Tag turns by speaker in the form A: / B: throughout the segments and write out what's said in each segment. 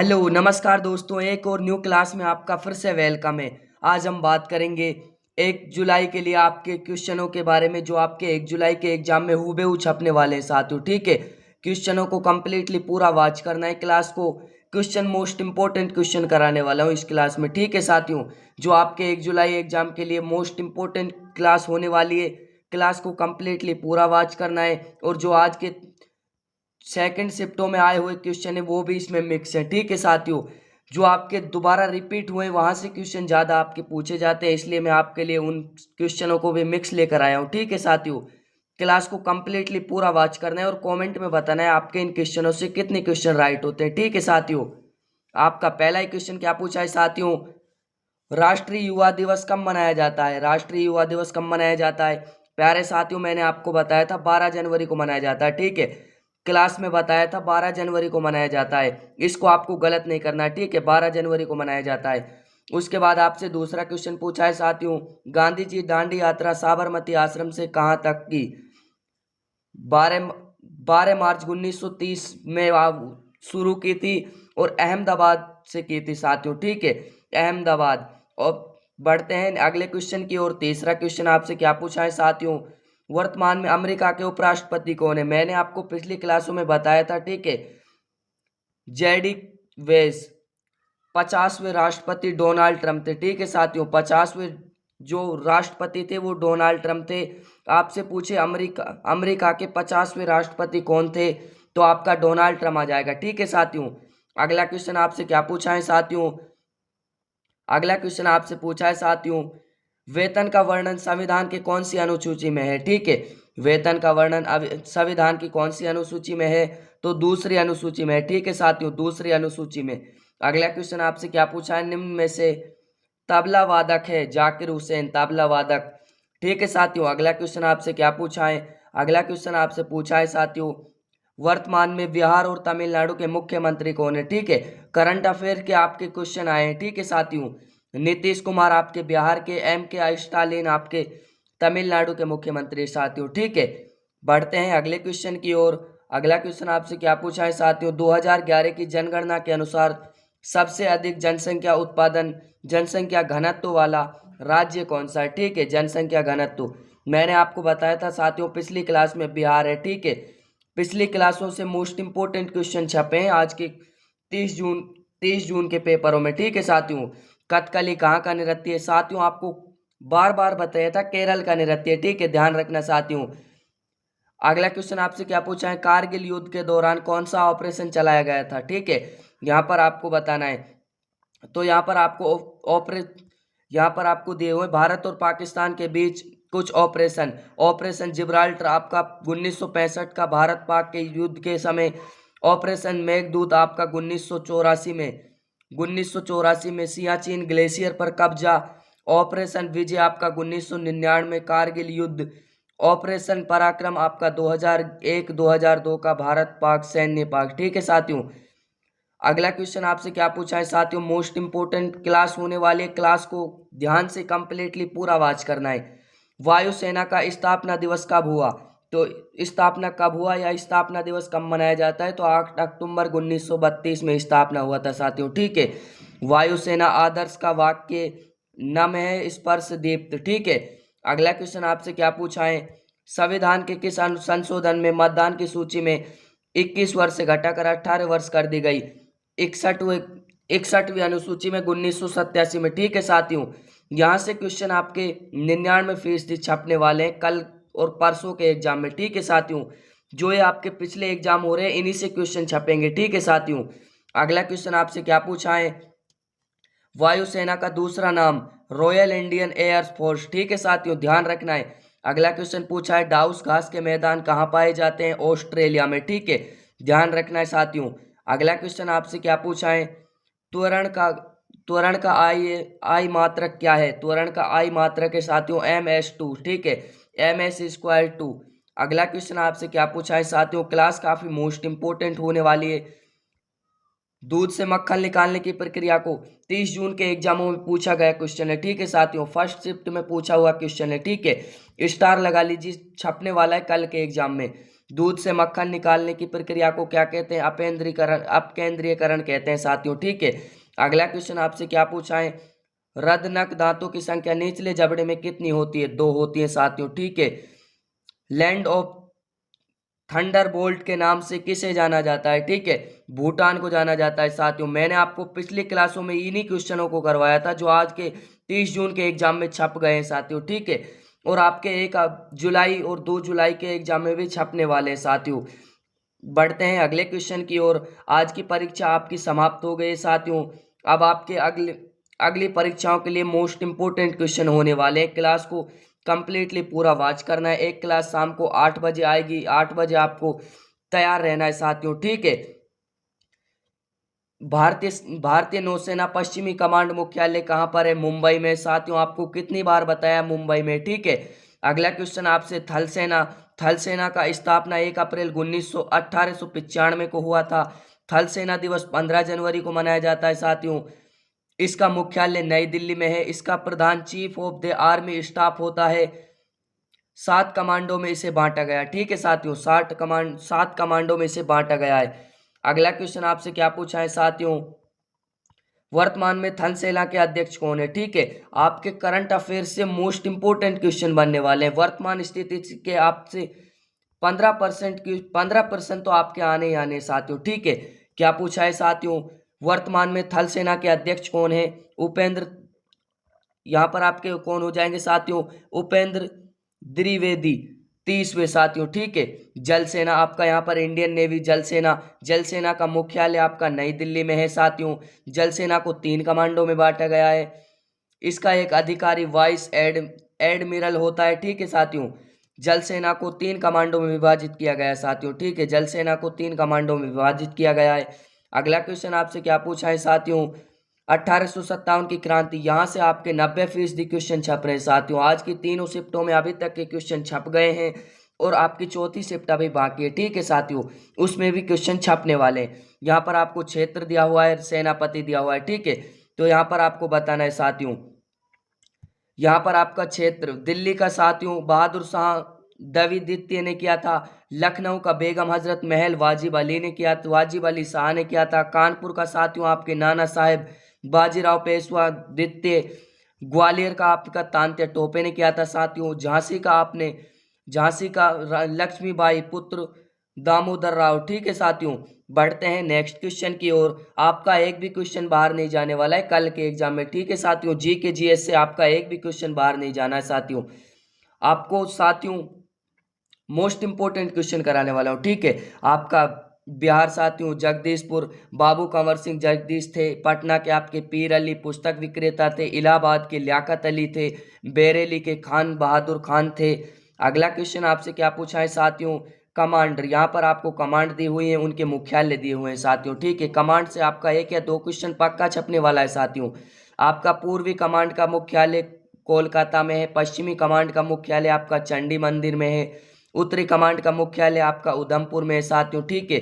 A: Hello नमस्कार दोस्तों, एक और न्यू क्लास में आपका फिर से वेलकम है। आज हम बात करेंगे 1 जुलाई के लिए आपके क्वेश्चनों के बारे में जो आपके 1 जुलाई के एग्जाम में हूबहू छपने वाले हैं साथियों। ठीक है, क्वेश्चनों को कंप्लीटली पूरा वॉच करना है। क्लास को क्वेश्चन मोस्ट इंपॉर्टेंट क्वेश्चन कराने वाला हूँ इस क्लास में। ठीक है साथियों, जो आपके 1 जुलाई एग्जाम के लिए मोस्ट इंपॉर्टेंट क्लास होने वाली है, क्लास को कंप्लीटली पूरा वॉच करना है। और जो आज के सेकंड शिफ्टों में आए हुए क्वेश्चन है वो भी इसमें मिक्स है। ठीक है साथियों, जो आपके दोबारा रिपीट हुए वहां से क्वेश्चन ज़्यादा आपके पूछे जाते हैं, इसलिए मैं आपके लिए उन क्वेश्चनों को भी मिक्स लेकर आया हूँ। ठीक है साथियों, क्लास को कंप्लीटली पूरा वॉच करना है और कमेंट में बताना है आपके इन क्वेश्चनों से कितने क्वेश्चन राइट होते हैं। ठीक है साथियों, आपका पहला ही क्वेश्चन क्या पूछा है साथियों, राष्ट्रीय युवा दिवस कब मनाया जाता है? राष्ट्रीय युवा दिवस कब मनाया जाता है? प्यारे साथियों, मैंने आपको बताया था 12 जनवरी को मनाया जाता है। ठीक है, क्लास में बताया था 12 जनवरी को मनाया जाता है, इसको आपको गलत नहीं करना है। ठीक है, 12 जनवरी को मनाया जाता है। उसके बाद आपसे दूसरा क्वेश्चन पूछा है साथियों, गांधी जी दांडी यात्रा साबरमती आश्रम से कहाँ तक की? 12 12 मार्च 1930 में शुरू की थी और अहमदाबाद से की थी साथियों। ठीक है, अहमदाबाद। और बढ़ते हैं अगले क्वेश्चन की ओर। तीसरा क्वेश्चन आपसे क्या पूछा है साथियों, वर्तमान में अमेरिका के उपराष्ट्रपति कौन है? मैंने आपको पिछली क्लासों में बताया था। ठीक है, जेडी वेस। 50वें राष्ट्रपति डोनाल्ड ट्रंप थे। ठीक है साथियों, 50वें जो राष्ट्रपति थे वो डोनाल्ड ट्रंप थे। आपसे पूछे अमेरिका अमेरिका के 50वें राष्ट्रपति कौन थे, तो आपका डोनाल्ड ट्रंप आ जाएगा। ठीक है साथियों, अगला क्वेश्चन आपसे क्या पूछा है साथियों, अगला क्वेश्चन आपसे पूछा है साथियों, वेतन का वर्णन संविधान के कौन सी अनुसूची में है? ठीक है, वेतन का वर्णन संविधान की कौन सी अनुसूची में है? तो दूसरी अनुसूची में है। ठीक है साथियों, दूसरी अनुसूची में। अगला क्वेश्चन आपसे क्या पूछा है, निम्न में से तबला वादक है जाकिर हुसैन, तबला वादक। ठीक है साथियों, अगला क्वेश्चन आपसे क्या पूछा है, अगला क्वेश्चन आपसे पूछा है साथियों, वर्तमान में बिहार और तमिलनाडु के मुख्यमंत्री कौन है? ठीक है, करंट अफेयर के आपके क्वेश्चन आए हैं। ठीक है साथियों, नीतीश कुमार आपके बिहार के, के स्टालिन आपके तमिलनाडु के मुख्यमंत्री साथियों। ठीक है, बढ़ते हैं अगले क्वेश्चन की ओर। अगला क्वेश्चन आपसे क्या पूछा है साथियों, 2011 की जनगणना के अनुसार सबसे अधिक जनसंख्या घनत्व वाला राज्य कौन सा है? ठीक है, जनसंख्या घनत्व मैंने आपको बताया था साथियों पिछली क्लास में, बिहार है। ठीक है, पिछली क्लासों से मोस्ट इंपोर्टेंट क्वेश्चन छपे हैं आज के 30 जून के पेपरों में। ठीक है साथियों, कथकली कहाँ का नृत्य है? साथियों आपको बार बार बताया था केरल का नृत्य है। ठीक है, ध्यान रखना साथियों। अगला क्वेश्चन आपसे क्या पूछा है, कारगिल युद्ध के दौरान कौन सा ऑपरेशन चलाया गया था? ठीक है, यहाँ पर आपको बताना है। तो यहाँ पर आपको यहाँ पर आपको दिए हुए भारत और पाकिस्तान के बीच कुछ ऑपरेशन, ऑपरेशन जिब्राल्टर आपका 1965 का भारत पाक के युद्ध के समय, ऑपरेशन मेघदूत आपका 1984 में सियाचिन ग्लेशियर पर कब्जा, ऑपरेशन विजय आपका 1999 कारगिल युद्ध, ऑपरेशन पराक्रम आपका 2001-2002 का भारत पाक सैन्य पाक। ठीक है साथियों, अगला क्वेश्चन आपसे क्या पूछा है साथियों, मोस्ट इंपोर्टेंट क्लास होने वाली क्लास को ध्यान से कंप्लीटली पूरा वॉच करना है। वायुसेना का स्थापना दिवस कब हुआ? तो स्थापना कब हुआ या स्थापना दिवस कब मनाया जाता है? तो 8 अक्टूबर 1932 में स्थापना हुआ था साथियों। ठीक है, वायुसेना आदर्श का वाक्य नम है स्पर्श दीप्त। ठीक है, अगला क्वेश्चन आपसे क्या पूछा है, संविधान के किस संशोधन में मतदान की सूची में 21 वर्ष से घटाकर 18 वर्ष कर दी गई? 61वीं अनुसूची में 1987 में। ठीक है साथियों, यहाँ से क्वेश्चन आपके 99% छपने वाले हैं कल और परसों के एग्जाम में। ठीक है साथियों, जो ये आपके पिछले एग्जाम हो रहे हैं इन्हीं से क्वेश्चन छपेंगे। ठीक है साथियों, अगला क्वेश्चन आपसे क्या पूछा है, वायुसेना का दूसरा नाम रॉयल इंडियन एयर फोर्स। ठीक है साथियों, ध्यान रखना है। अगला क्वेश्चन पूछा है, डाउस घास के मैदान कहाँ पाए जाते हैं? ऑस्ट्रेलिया में। ठीक है, ध्यान रखना है साथियों। अगला क्वेश्चन आपसे क्या पूछा है, त्वरण का त्वरण का आई मात्रक क्या है? त्वरण का आई मात्रक है साथियों ms2। ठीक है, ms²2। अगला क्वेश्चन आपसे क्या पूछा है साथियों, क्लास काफी मोस्ट इंपोर्टेंट होने वाली है, दूध से मक्खन निकालने की प्रक्रिया को 30 जून के एग्जामों में पूछा गया क्वेश्चन है। ठीक है साथियों, फर्स्ट शिफ्ट में पूछा हुआ क्वेश्चन है। ठीक है, स्टार लगा लीजिए, छपने वाला है कल के एग्जाम में। दूध से मक्खन निकालने की प्रक्रिया को क्या कहते हैं? अपकेंद्रीयकरण कहते हैं साथियों, ठीक है। अगला क्वेश्चन आपसे क्या पूछा है? रदनक दांतों की संख्या निचले जबड़े में कितनी होती है? 2 होती है साथियों, ठीक है। लैंड ऑफ थंडरबोल्ट के नाम से किसे जाना जाता है? ठीक है, भूटान को जाना जाता है साथियों। मैंने आपको पिछली क्लासों में इन्हीं क्वेश्चनों को करवाया था जो आज के 30 जून के एग्जाम में छप गए हैं साथियों, ठीक है। और आपके 1 जुलाई और 2 जुलाई के एग्जाम में भी छपने वाले हैं साथियों। बढ़ते हैं अगले क्वेश्चन की ओर। आज की परीक्षा आपकी समाप्त हो गई साथियों। अब आपके अगली परीक्षाओं के लिए मोस्ट इंपोर्टेंट क्वेश्चन होने वाले हैं। क्लास को कंप्लीटली पूरा वॉच करना है। एक क्लास शाम को 8 बजे आएगी, 8 बजे आपको तैयार रहना है साथियों, ठीक है। भारतीय नौसेना पश्चिमी कमांड मुख्यालय कहां पर है? मुंबई में साथियों। आपको कितनी बार बताया? मुंबई में, ठीक है। अगला क्वेश्चन आपसे थल सेना का स्थापना 1 अप्रैल 1895 को हुआ था। थल सेना दिवस 15 जनवरी को मनाया जाता है साथियों। इसका मुख्यालय नई दिल्ली में है। इसका प्रधान chief of the army staff होता है। 7 कमांडों में इसे बांटा गया, ठीक है साथियों। 7 कमांडों में इसे बांटा गया है। अगला क्वेश्चन आपसे क्या पूछा है साथियों? वर्तमान में थल सेना के अध्यक्ष कौन है? ठीक है, आपके करंट अफेयर्स से मोस्ट इंपोर्टेंट क्वेश्चन बनने वाले हैं। वर्तमान स्थिति के आपसे 15% तो आपके आने ही आने साथियों, ठीक है। क्या पूछा है साथियों? वर्तमान में थल सेना के अध्यक्ष कौन है? उपेंद्र, यहां पर आपके कौन हो जाएंगे साथियों? उपेंद्र द्विवेदी 30वें साथियों, ठीक है। जल सेना आपका यहाँ पर इंडियन नेवी जल सेना का मुख्यालय आपका नई दिल्ली में है साथियों। जल सेना को 3 कमांडों में बांटा गया है। इसका एक अधिकारी वाइस एडमिरल होता है, ठीक है साथियों। जल सेना को 3 कमांडों में विभाजित किया गया है साथियों, ठीक है। जल सेना को 3 कमांडों में विभाजित किया गया है। अगला क्वेश्चन आपसे क्या पूछा है साथियों? 1857 की क्रांति, यहां से आपके 90% क्वेश्चन छप रहे हैं साथियों। आज की 3 शिफ्टों में अभी तक के क्वेश्चन छप गए हैं और आपकी 4थी शिफ्ट अभी बाकी है, ठीक है साथियों। उसमें भी क्वेश्चन छपने वाले हैं। यहाँ पर आपको क्षेत्र दिया हुआ है, सेनापति दिया हुआ है, ठीक है। तो यहाँ पर आपको बताना है साथियों, यहाँ पर आपका क्षेत्र दिल्ली का साथियों बहादुर शाह द्वितीय ने किया था। लखनऊ का बेगम हजरत महल वाजिब अली शाह ने किया था। कानपुर का साथियों आपके नाना साहेब बाजीराव पेशवा द्वितीय। ग्वालियर का आपका तांत्या टोपे ने किया था साथियों। झांसी का लक्ष्मीबाई पुत्र दामोदर राव, ठीक है साथियों। बढ़ते हैं नेक्स्ट क्वेश्चन की ओर। आपका एक भी क्वेश्चन बाहर नहीं जाने वाला है कल के एग्जाम में, ठीक है साथियों। जी के जीएस से आपका एक भी क्वेश्चन बाहर नहीं जाना है साथियों। आपको साथियों मोस्ट इंपोर्टेंट क्वेश्चन कराने वाला हूं, ठीक है। आपका बिहार साथियों जगदीशपुर बाबू कंवर सिंह जगदीश थे। पटना के आपके पीर अली पुस्तक विक्रेता थे। इलाहाबाद के लियाकत अली थे। बरेली के खान बहादुर खान थे। अगला क्वेश्चन आपसे क्या पूछा है साथियों? कमांडर, यहाँ पर आपको कमांड दी हुई है, उनके मुख्यालय दिए हुए हैं साथियों, ठीक है। कमांड से आपका 1 या 2 क्वेश्चन पक्का छपने वाला है साथियों। आपका पूर्वी कमांड का मुख्यालय कोलकाता में है। पश्चिमी कमांड का मुख्यालय आपका चंडी मंदिर में है। उत्तरी कमांड का मुख्यालय आपका उधमपुर में है साथियों, ठीक है।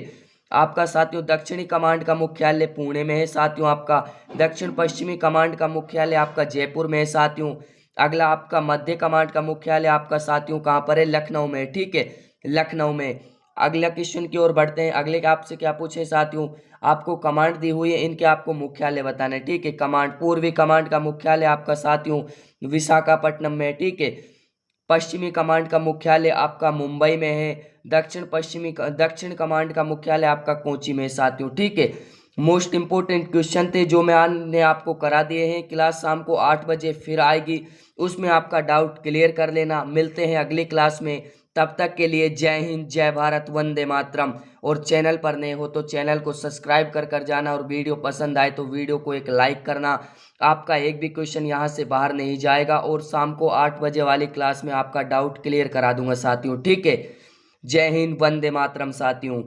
A: आपका साथियों दक्षिणी कमांड का मुख्यालय पुणे में है साथियों। आपका दक्षिण पश्चिमी कमांड का मुख्यालय आपका जयपुर में है साथियों। अगला आपका मध्य कमांड का मुख्यालय आपका साथियों कहाँ पर है? लखनऊ में, ठीक है, लखनऊ में। अगला क्वेश्चन की ओर बढ़ते हैं। अगले आपसे क्या पूछे साथियों? आपको कमांड दी हुई है, इनके आपको मुख्यालय बताना है, ठीक है। कमांड, पूर्वी कमांड का मुख्यालय आपका साथियों विशाखापट्टनम में, ठीक है। पश्चिमी कमांड का मुख्यालय आपका मुंबई में है। दक्षिण कमांड का मुख्यालय आपका कोची में है साथियों, ठीक है। मोस्ट इंपोर्टेंट क्वेश्चन थे जो मैंने आपको करा दिए हैं। क्लास शाम को 8 बजे फिर आएगी, उसमें आपका डाउट क्लियर कर लेना। मिलते हैं अगली क्लास में, तब तक के लिए जय हिंद, जय भारत, वंदे मातरम। और चैनल पर नए हो तो चैनल को सब्सक्राइब कर जाना, और वीडियो पसंद आए तो वीडियो को एक लाइक करना। आपका एक भी क्वेश्चन यहाँ से बाहर नहीं जाएगा, और शाम को 8 बजे वाली क्लास में आपका डाउट क्लियर करा दूंगा साथियों, ठीक है। जय हिंद, वंदे मातरम साथियों।